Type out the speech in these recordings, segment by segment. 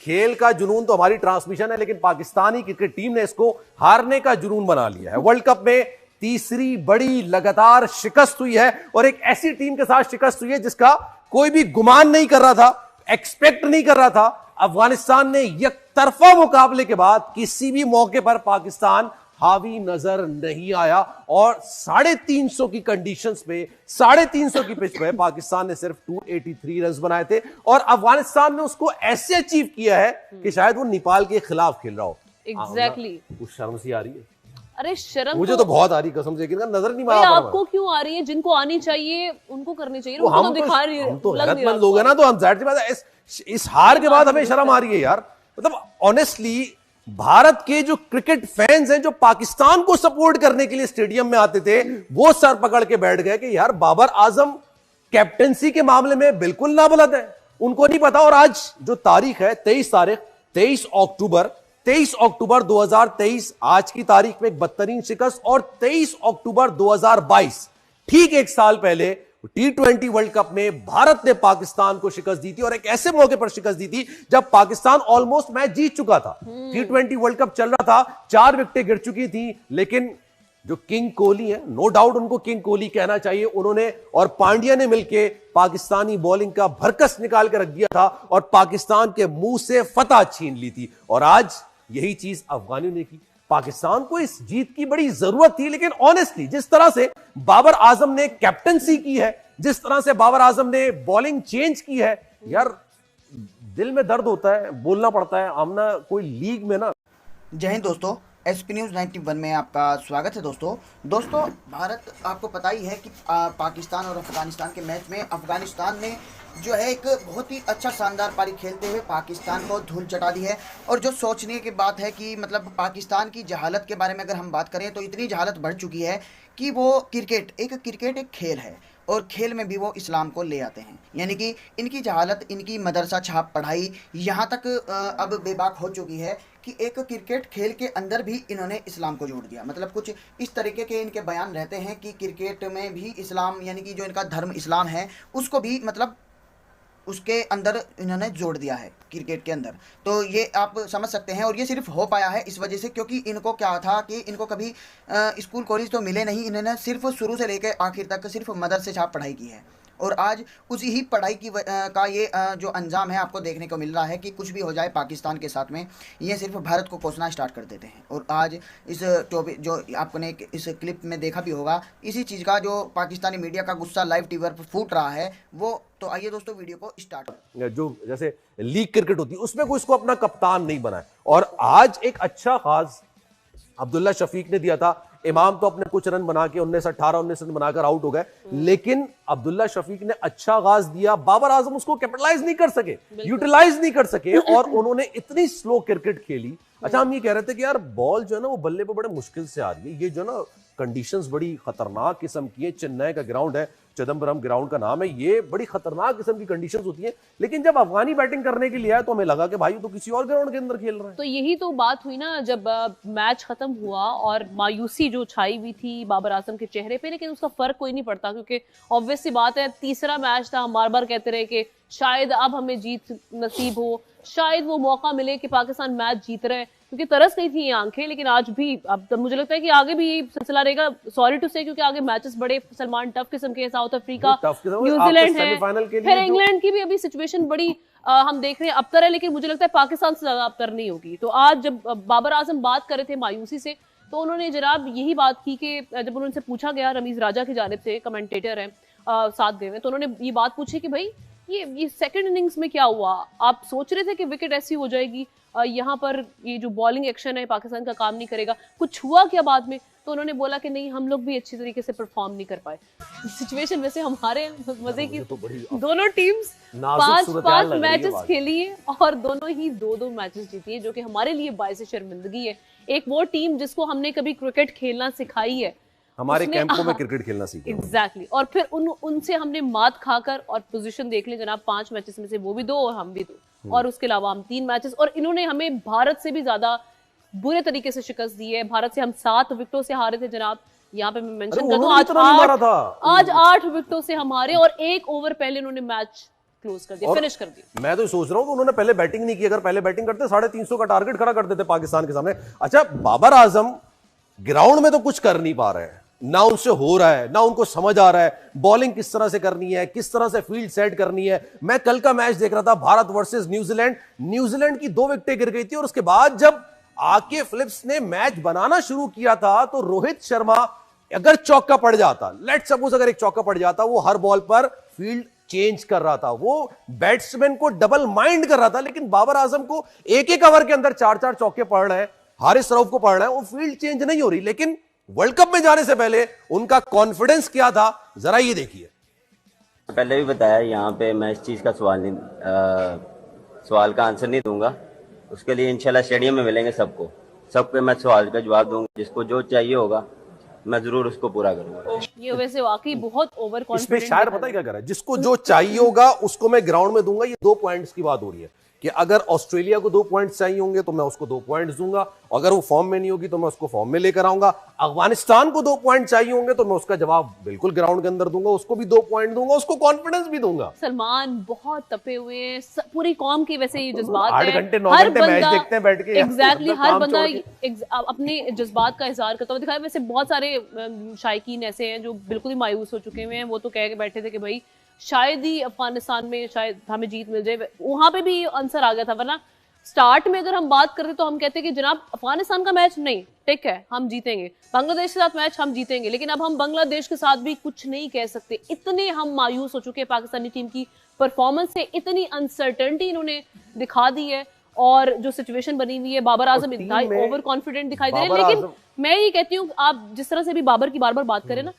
खेल का जुनून तो हमारी ट्रांसमिशन है, लेकिन पाकिस्तानी क्रिकेट टीम ने इसको हारने का जुनून बना लिया है। वर्ल्ड कप में तीसरी बड़ी लगातार शिकस्त हुई है और एक ऐसी टीम के साथ शिकस्त हुई है जिसका कोई भी गुमान नहीं कर रहा था, एक्सपेक्ट नहीं कर रहा था। अफगानिस्तान ने एकतरफा मुकाबले के बाद किसी भी मौके पर पाकिस्तान हावी नजर नहीं आया और 350 की कंडीशंस पे 350 की पिच पे पाकिस्तान ने सिर्फ 283 रन बनाए थे और अफगानिस्तान ने उसको ऐसे अचीव किया है कि शायद वो नेपाल के खिलाफ खेल रहा हो। एग्जैक्टली कुछ शर्म सी आ रही है। अरे शर्म मुझे तो बहुत आ रही कसम से, नजर नहीं मारा। आपको क्यों आ रही है? जिनको आनी चाहिए उनको करनी चाहिए। उनको तो दिखा रही है। हम तो हैरतमंद लोग हैं ना, तो हम जाहिर सी बात है इस हार के बाद हमें शर्म आ रही है यार। मतलब ऑनेस्टली भारत के जो क्रिकेट फैंस हैं जो पाकिस्तान को सपोर्ट करने के लिए स्टेडियम में आते थे, वो सर पकड़ के बैठ गए कि यार बाबर आजम कैप्टेंसी के मामले में बिल्कुल नाबलद है, उनको नहीं पता। और आज जो तारीख है 23 अक्टूबर 2023, आज की तारीख में एक बदतरीन शिकस्त। और 23 अक्टूबर 2022 ठीक एक साल पहले T20 वर्ल्ड कप में भारत ने पाकिस्तान को शिकस्त दी थी और एक ऐसे मौके पर शिकस्त दी थी जब पाकिस्तान ऑलमोस्ट मैच जीत चुका था। T20 वर्ल्ड कप चल रहा था, 4 विकेटें गिर चुकी थी, लेकिन जो किंग कोहली है, नो डाउट उनको किंग कोहली कहना चाहिए, उन्होंने और पांड्या ने मिलकर पाकिस्तानी बॉलिंग का भरकस निकाल के रख दिया था और पाकिस्तान के मुंह से फतह छीन ली थी। और आज यही चीज अफगानियों ने की। पाकिस्तान को इस जीत की बड़ी जरूरत थी, लेकिन ऑनेस्टली जिस तरह से बाबर आजम ने कैप्टनसी की है, जिस तरह से बाबर आजम ने बॉलिंग चेंज की है, यार दिल में दर्द होता है, बोलना पड़ता है। आमना कोई लीग में ना। जय हिंद दोस्तों, एसपी न्यूज़ 91 में आपका स्वागत है। दोस्तों भारत, आपको पता ही है कि पाकिस्तान और अफगानिस्तान के मैच में अफगानिस्तान ने जो है एक बहुत ही अच्छा शानदार पारी खेलते हुए पाकिस्तान को धूल चटा दी है। और जो सोचने की बात है कि मतलब पाकिस्तान की जहालत के बारे में अगर हम बात करें तो इतनी जहालत बढ़ चुकी है कि वो क्रिकेट एक खेल है और खेल में भी वो इस्लाम को ले आते हैं। यानी कि इनकी जहालत, इनकी मदरसा छाप पढ़ाई यहाँ तक अब बेबाक हो चुकी है कि एक क्रिकेट खेल के अंदर भी इन्होंने इस्लाम को जोड़ दिया। मतलब कुछ इस तरीके के इनके बयान रहते हैं कि क्रिकेट में भी इस्लाम, यानी कि जो इनका धर्म इस्लाम है, उसको भी मतलब उसके अंदर इन्होंने जोड़ दिया है क्रिकेट के अंदर। तो ये आप समझ सकते हैं। और ये सिर्फ हो पाया है इस वजह से क्योंकि इनको क्या था कि इनको कभी स्कूल कॉलेज तो मिले नहीं, इन्होंने सिर्फ शुरू से लेकर आखिर तक सिर्फ मदरसे छाप पढ़ाई की है। और आज उसी ही पढ़ाई की का ये जो अंजाम है आपको देखने को मिल रहा है कि कुछ भी हो जाए पाकिस्तान के साथ में, ये सिर्फ भारत को कोसना स्टार्ट कर देते हैं। और आज इस टॉपिक जो आपने इस क्लिप में देखा भी होगा, इसी चीज़ का जो पाकिस्तानी मीडिया का गुस्सा लाइव टीवी पर फूट रहा है वो। तो आइए दोस्तों वीडियो को स्टार्ट करें। जो जैसे लीग क्रिकेट होती है उसमें कोई इसको अपना कप्तान नहीं बनाए। और आज एक अच्छा खास अब्दुल्ला शफीक ने दिया था। इमाम तो अपने कुछ रन बना के 19 रन बनाकर आउट हो गए, लेकिन अब्दुल्ला शफीक ने अच्छा आगाज दिया। बाबर आजम उसको कैपिटलाइज नहीं कर सके, यूटिलाइज नहीं कर सके और उन्होंने इतनी स्लो क्रिकेट खेली। अच्छा, हम ये कह रहे थे कि यार बॉल जो है ना वो बल्ले पे बड़े मुश्किल से आ रही है, ये जो ना कंडीशंस बड़ी खतरनाक किस्म की है। चेन्नई का ग्राउंड है, चिदम्बरम ग्राउंड का नाम है, ये बड़ी खतरनाक किस्म की कंडीशंस होती हैं। लेकिन जब अफगानी बैटिंग करने के लिए आया तो हमें लगा कि भाई तो किसी और ग्राउंड के अंदर खेल रहे हैं। तो यही तो बात हुई ना जब मैच खत्म हुआ और मायूसी जो छाई हुई थी बाबर आजम के चेहरे पे, लेकिन उसका फर्क कोई नहीं पड़ता क्योंकि ऑब्वियस सी बात है, तीसरा मैच था। हम बार बार कहते रहे कि शायद अब हमें जीत नसीब हो, शायद वो मौका मिले कि पाकिस्तान मैच जीत रहे, क्योंकि तरस नहीं थी ये आंखें। लेकिन आज भी, अब तब मुझे लगता है कि आगे भी यही सिलसिला रहेगा, सॉरी टू से, क्योंकि आगे मैचेस बड़े सलमान टफ किस्म के, साउथ अफ्रीका, न्यूजीलैंड है, फिर इंग्लैंड की भी अभी सिचुएशन बड़ी हम देख रहे हैं अबतर है, लेकिन मुझे लगता है पाकिस्तान से ज्यादा अबतर नहीं होगी। तो आज जब बाबर आजम बात कर रहे थे मायूसी से, तो उन्होंने जनाब यही बात की कि जब उनसे पूछा गया, रमीज राजा की जानिब से, कमेंटेटर है साथ गए हुए, तो उन्होंने ये बात पूछी कि भाई ये सेकंड इनिंग्स में क्या हुआ? आप सोच रहे थे कि विकेट ऐसी हो जाएगी, यहाँ पर ये जो बॉलिंग एक्शन है पाकिस्तान का काम नहीं करेगा, कुछ हुआ क्या बाद में? तो उन्होंने बोला कि नहीं, हम लोग भी अच्छी तरीके से परफॉर्म नहीं कर पाए। सिचुएशन वैसे हमारे मजे की, दोनों टीम्स 5 मैचेस खेली है और दोनों ही 2-2 मैचेस जीती है, जो कि हमारे लिए बायसे शर्मिंदगी है। एक वो टीम जिसको हमने कभी क्रिकेट खेलना सिखाई है, हमारे कैंपों में क्रिकेट खेलना सीखा। एग्जैक्टली। और फिर उनसे हमने मात खाकर, और पोजीशन देख ले जनाब, 5 मैचेस में से वो भी 2 और हम भी 2, और उसके अलावा हम 3 मैचेस, और इन्होंने हमें भारत से भी ज्यादा बुरे तरीके से शिकस्त दी है। भारत से हम 7 विकेटों से हारे थे जनाब, यहाँ पे मैं मेंशन कर दूं, आज 8 विकेटों से हमारे, और 1 ओवर पहले उन्होंने मैच क्लोज कर दिया, फिनिश कर दिया। मैं तो सोच रहा हूं कि उन्होंने पहले बैटिंग नहीं की, अगर पहले बैटिंग करते 350 का टारगेट खड़ा कर देते पाकिस्तान के सामने। अच्छा, बाबर आजम ग्राउंड में तो कुछ कर नहीं पा रहे हैं, ना उनसे हो रहा है, ना उनको समझ आ रहा है बॉलिंग किस तरह से करनी है, किस तरह से फील्ड सेट करनी है। मैं कल का मैच देख रहा था, भारत वर्सेस न्यूजीलैंड, न्यूजीलैंड की 2 विकेटें गिर गई थी और उसके बाद जब आके फिलिप्स ने मैच बनाना शुरू किया था तो रोहित शर्मा अगर चौका पड़ जाता, लेट सपोज अगर एक चौका पड़ जाता, वो हर बॉल पर फील्ड चेंज कर रहा था, वो बैट्समैन को डबल माइंड कर रहा था। लेकिन बाबर आजम को एक एक ओवर के अंदर 4-4 चौके पड़ रहे हैं, हारिस रऊफ को पड़ रहे हैं, वो फील्ड चेंज नहीं हो रही। लेकिन वर्ल्ड कप में जाने से पहले उनका कॉन्फिडेंस क्या था, जरा ये देखिए। पहले भी बताया, यहाँ पे मैं इस चीज का सवाल का आंसर नहीं दूंगा। उसके लिए इंशाल्लाह स्टेडियम में मिलेंगे सबको मैं सवाल का जवाब दूंगा। जिसको जो चाहिए होगा मैं जरूर उसको पूरा करूंगा। ये वैसे वाकई बहुत ओवर इसमें कॉन्फिडेंट शायर पता है क्या कर रहा है, जिसको जो चाहिए होगा उसको मैं ग्राउंड में दूंगा। ये 2 पॉइंट्स की बात हो रही है कि अगर ऑस्ट्रेलिया को 2 पॉइंट्स चाहिए होंगे तो मैं उसको 2 पॉइंट्स दूंगा, अगर वो फॉर्म में नहीं होगी तो मैं उसको फॉर्म में लेकर आऊंगा। अफगानिस्तान को 2 पॉइंट चाहिए होंगे तो मैं उसका जवाब बिल्कुल ग्राउंड के अंदर दूंगा, उसको भी 2 पॉइंट दूंगा, उसको कॉन्फिडेंस भी दूंगा। सलमान बहुत तपे हुए हैं, पूरी कौम की वैसे ये जज्बात 8 है, घंटे 9 घंटे मैच देखते हैं बैठ के। एग्जैक्टली हर काम बंदा छोड़ के। अपने जज्बात का इजहार करता हुआ दिखाया। वैसे बहुत सारे शायकीन ऐसे हैं जो बिल्कुल ही मायूस हो चुके हुए हैं, वो तो कह के बैठे थे कि भाई शायद ही अफगानिस्तान में शायद हमें जीत मिल जाए। वहां पे भी आंसर आ गया था, वरना स्टार्ट में अगर हम बात करते तो हम कहते कि जनाब अफगानिस्तान का मैच नहीं, ठीक है हम जीतेंगे, बांग्लादेश के साथ मैच हम जीतेंगे, लेकिन अब हम बांग्लादेश के साथ भी कुछ नहीं कह सकते। इतने हम मायूस हो चुके हैं पाकिस्तानी टीम की परफॉर्मेंस से, इतनी अनसर्टेनिटी इन्होंने दिखा दी है और जो सिचुएशन बनी हुई है। बाबर आजम इतना ओवर कॉन्फिडेंट दिखाई दे रहे हैं, लेकिन मैं ये कहती हूँ आप जिस तरह से भी बाबर की बार बार बात करें ना,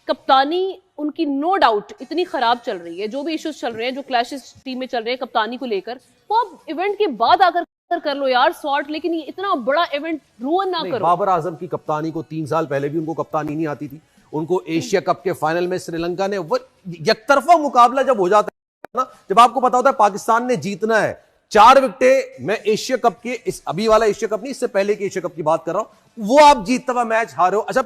कप्तानी उनकी नो डाउट इतनी खराब चल रही है, जो भी इश्यूज चल रहे हैं, जो क्लैशेस टीम में चल रहे हैं कप्तानी को लेकर, वो आप इवेंट के बाद आकर कर लो यार सॉर्ट, लेकिन ये इतना बड़ा इवेंट रुइन ना करो। बाबर आजम की कप्तानी को 3 साल पहले भी उनको कप्तानी नहीं आती थी। उनको एशिया कप के फाइनल में श्रीलंका ने एकतरफा मुकाबला जब हो जाता है ना, जब आपको पता होता है पाकिस्तान ने जीतना है, 4 विकेटें, मैं एशिया कप के इस अभी वाला एशिया कप नहीं, इससे पहले के एशिया कप की बात कर रहा हूं, वो आप जीतता हुआ मैच हारे हो। अच्छा,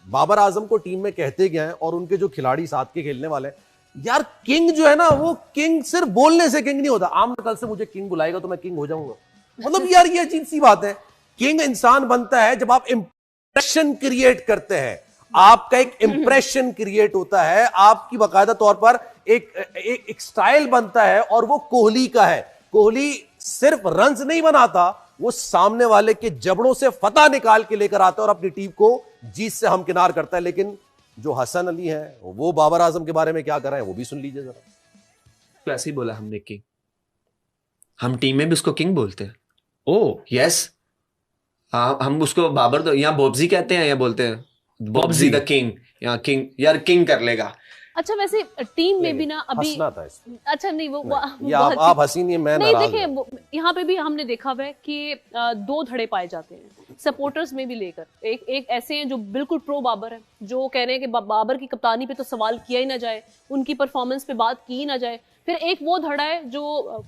बाबर आजम को टीम में कहते गए हैं और उनके जो खिलाड़ी साथ के खेलने वाले हैं, यार किंग जो है ना, वो किंग सिर्फ बोलने से किंग नहीं होता। आम कल से मुझे किंग बुलाएगा तो मैं किंग हो जाऊंगा, मतलब यार ये अजीब सी बात है। किंग इंसान बनता है जब आप इंप्रेशन क्रिएट करते हैं, आपका एक इंप्रेशन क्रिएट होता है, आपकी बाकायदा तौर पर एक स्टाइल बनता है और वो कोहली का है। कोहली सिर्फ रन्स नहीं बनाता, वो सामने वाले के जबड़ों से फतह निकाल के लेकर आता है और अपनी टीम को जीत से हमकिनार करता है। लेकिन जो हसन अली है वो बाबर आजम के बारे में क्या कर रहे हैं वो भी सुन लीजिए जरा। ऐसे ही बोला हमने किंग, हम टीम में भी उसको किंग बोलते हैं। ओ यस, हम उसको बाबर तो यहाँ बॉब्जी कहते हैं या बोलते हैं बॉब्जी द किंग, यहाँ किंग, यार किंग कर लेगा। अच्छा वैसे टीम में भी ना अभी हंसना था इसमें। अच्छा नहीं वो ये आप हंसी नहीं है, मैं नहीं, नाराज देखिए यहाँ पे भी हमने देखा हुआ है कि 2 धड़े पाए जाते हैं सपोर्टर्स में भी लेकर। एक ऐसे हैं जो बिल्कुल प्रो बाबर है, जो कह रहे हैं कि बाबर की कप्तानी पे तो सवाल किया ही ना जाए, उनकी परफॉर्मेंस पे बात की ही ना जाए। फिर एक वो धड़ा है जो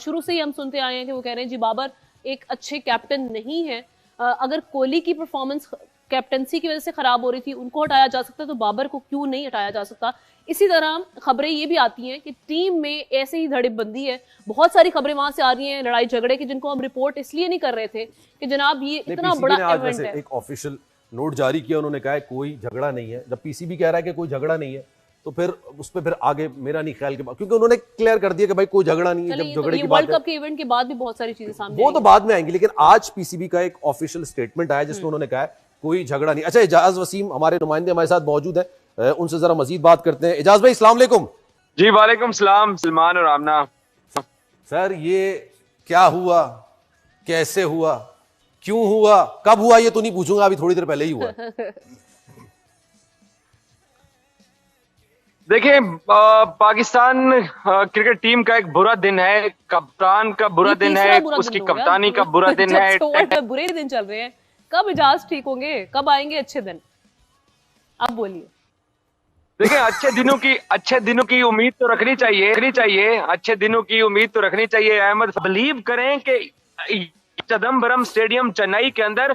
शुरू से ही हम सुनते आए हैं कि वो कह रहे हैं जी बाबर एक अच्छे कैप्टन नहीं है, अगर कोहली की परफॉर्मेंस कैप्टनसी की वजह से खराब हो रही थी, उनको हटाया जा सकता तो बाबर को क्यों नहीं हटाया जा सकता। इसी तरह खबरें ये भी आती हैं कि टीम में ऐसे ही धड़ेबंदी है। बहुत सारी खबरें वहां से आ रही हैं लड़ाई झगड़े की, जिनको हम रिपोर्ट इसलिए नहीं कर रहे थे कि जनाब ये इतना बड़ा इवेंट है। एक ऑफिशियल नोट जारी किया, उन्होंने कहा है कोई झगड़ा नहीं है। जब पीसीबी कह रहा है कि कोई झगड़ा नहीं है तो फिर उस पर फिर आगे मेरा नहीं ख्याल के बाद, क्योंकि उन्होंने क्लियर कर दिया कि भाई कोई झगड़ा नहीं है। जब झगड़े की बात वर्ल्ड कप के इवेंट के बाद भी बहुत सारी चीजें सामने वो तो बाद में आएंगी, लेकिन आज पीसीबी का एक ऑफिशियल स्टेटमेंट आया जिसमें उन्होंने कहा है कोई झगड़ा नहीं। अच्छा, इजाज वसीम हमारे नुमाइंदे हमारे साथ मौजूद है, उनसे जरा मजीद बात करते हैं। इजाज भाई अस्सलाम वालेकुम। जी वालेकुम सलाम सलमान और आमना। सर ये क्या हुआ, कैसे हुआ, क्यों हुआ, कब हुआ, ये तो नहीं पूछूंगा, अभी थोड़ी देर पहले ही हुआ। देखिए पाकिस्तान क्रिकेट टीम का एक बुरा दिन है, कप्तान का बुरा दिन है, उसकी कप्तानी का बुरा दिन है। बुरे दिन चल रहे हैं, कब इजाज ठीक होंगे, कब आएंगे अच्छे दिन, अब बोलिए। देखिए अच्छे दिनों की उम्मीद तो रखनी चाहिए, अच्छे दिनों की उम्मीद तो रखनी चाहिए। अहमद बिलीव करें कि चिदम्बरम स्टेडियम चेन्नई के अंदर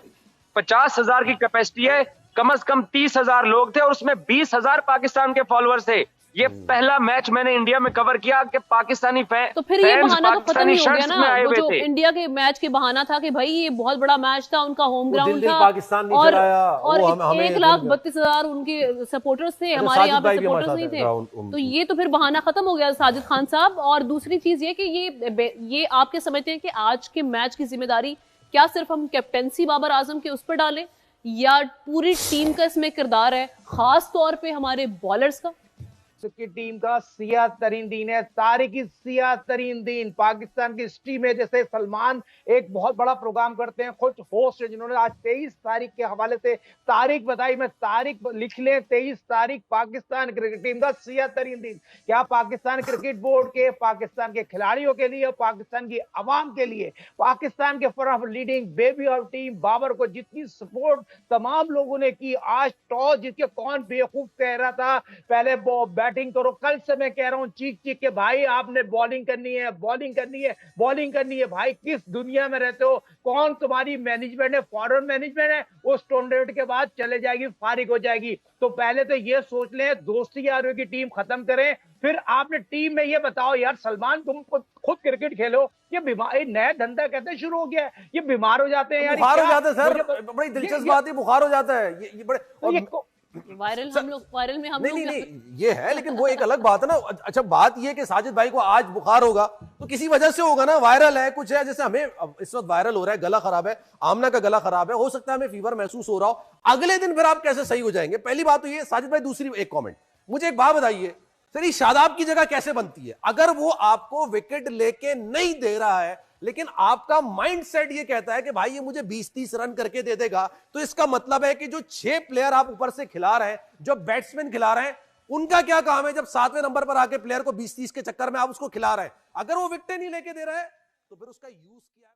50,000 की कैपेसिटी है, कम से कम 30,000 लोग थे और उसमें 20,000 पाकिस्तान के फॉलोअर्स थे। ये पहला मैच मैंने इंडिया में कवर किया कि पाकिस्तानी तो फिर ये फैंस बहाना तो खत्म पाकिस्तानी ही हो गया शर्ट्स ना, में आए वो हुए जो थे। इंडिया के मैच के बहाना था कि भाई ये बहुत बड़ा मैच था, उनका होम ग्राउंड दिल्ली था पाकिस्तान नहीं और चलाया, और वो हमें 1,32,000 उनके सपोर्टर्स थे, अच्छा, हमारे यहाँ साजिद पे भाई भी हमारे सपोर्टर्स साथ नहीं हैं, थे। तो ये तो फिर बहाना खत्म हो गया साजिद खान साहब। और दूसरी चीज ये कि ये आपके समझते हैं कि आज के मैच की जिम्मेदारी क्या सिर्फ हम कैप्टेंसी बाबर आजम के उस पर डालें या पूरी टीम का इसमें किरदार है, खास तौर पे हमारे बॉलर्स का? की टीम का सियाह तरीन दिन है, तारीखी सियाह तरीन दिन पाकिस्तान की हिस्ट्री में। जैसे सलमान एक बहुत बड़ा प्रोग्राम करते हैं, खुद होस्ट है, जिन्होंने आज 23 तारीख के हवाले से तारीख बताई, मैं तारीख लिख लें, 23 तारीख पाकिस्तान क्रिकेट टीम का सियाह तरीन दिन। क्या पाकिस्तान क्रिकेट बोर्ड के, पाकिस्तान के खिलाड़ियों के लिए, पाकिस्तान की आवाम के लिए, पाकिस्तान के for leading baby of team Babar को जितनी सपोर्ट तमाम लोगों ने की, आज टॉस जीत के कौन बेवकूफ कह रहा था पहले बैटिंग करो, कल से मैं कह रहा हूं चीख चीख के भाई आपने बॉलिंग करनी है, बॉलिंग करनी है, बॉलिंग करनी है। भाई किस दुनिया में रहते हो? कौन तुम्हारी मैनेजमेंट है? फॉरेन मैनेजमेंट है, उस टूर्नामेंट के बाद चले जाएगी, फारिग हो जाएगी। तो पहले तो ये सोच लें, दोस्ती यारों की टीम खत्म करें, फिर आपने टीम में ये बताओ यार सलमान तुम खुद क्रिकेट खेलो, ये बीमार नया धंधा कहते शुरू हो गया है, ये बीमार हो जाते हैं यार, बुखार हो जाता है सर, बड़ी दिलचस्प बात है, बुखार हो जाता है ये बड़े वायरल में हम लोग नहीं ये है, लेकिन वो एक अलग बात है ना। अच्छा बात ये कि साजिद भाई को आज बुखार होगा तो किसी वजह से होगा ना, वायरल है कुछ है, जैसे हमें इस वक्त वायरल हो रहा है, गला खराब है, आमना का गला खराब है, हो सकता है हमें फीवर महसूस हो रहा हो, अगले दिन फिर आप कैसे सही हो जाएंगे? पहली बात तो ये साजिद भाई। दूसरी एक कॉमेंट, मुझे एक बात बताइए सर, ये शादाब की जगह कैसे बनती है? अगर वो आपको विकेट लेके नहीं दे रहा है लेकिन आपका माइंडसेट ये कहता है कि भाई ये मुझे 20-30 रन करके दे देगा, तो इसका मतलब है कि जो 6 प्लेयर आप ऊपर से खिला रहे हैं, जो बैट्समैन खिला रहे हैं, उनका क्या काम है जब 7वें नंबर पर आके प्लेयर को 20-30 के चक्कर में आप उसको खिला रहे हैं? अगर वो विकेट नहीं लेके दे रहा है तो फिर उसका यूज किया